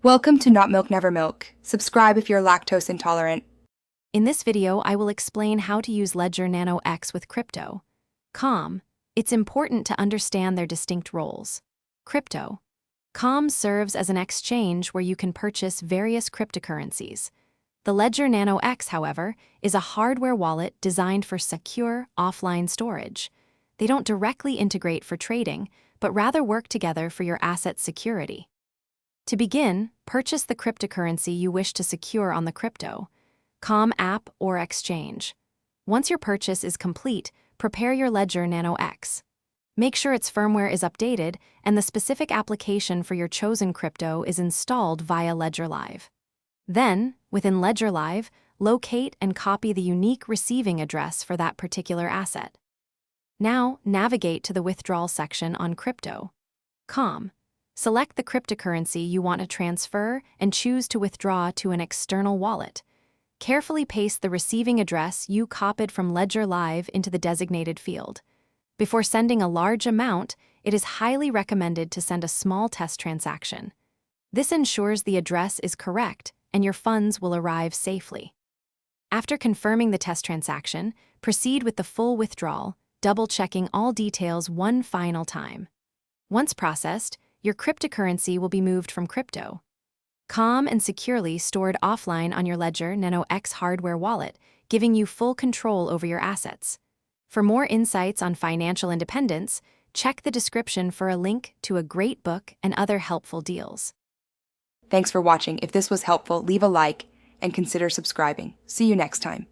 Welcome to Not Milk Never Milk. Subscribe if you're lactose intolerant. In this video, I will explain how to use Ledger Nano X with crypto. It's important to understand their distinct roles. Crypto. Serves as an exchange where you can purchase various cryptocurrencies. The Ledger Nano X, however, is a hardware wallet designed for secure, offline storage. They don't directly integrate for trading, but rather work together for your asset security. To begin, purchase the cryptocurrency you wish to secure on the Crypto.com app or exchange. Once your purchase is complete, prepare your Ledger Nano X. Make sure its firmware is updated and the specific application for your chosen crypto is installed via Ledger Live. Then, within Ledger Live, locate and copy the unique receiving address for that particular asset. Now, navigate to the withdrawal section on Crypto.com. Select the cryptocurrency you want to transfer and choose to withdraw to an external wallet. Carefully paste the receiving address you copied from Ledger Live into the designated field. Before sending a large amount, it is highly recommended to send a small test transaction. This ensures the address is correct and your funds will arrive safely. After confirming the test transaction, proceed with the full withdrawal, double-checking all details one final time. Once processed, your cryptocurrency will be moved from Crypto.com and securely stored offline on your Ledger Nano X hardware wallet, giving you full control over your assets. For more insights on financial independence, check the description for a link to a great book and other helpful deals. Thanks for watching. If this was helpful, leave a like and consider subscribing. See you next time.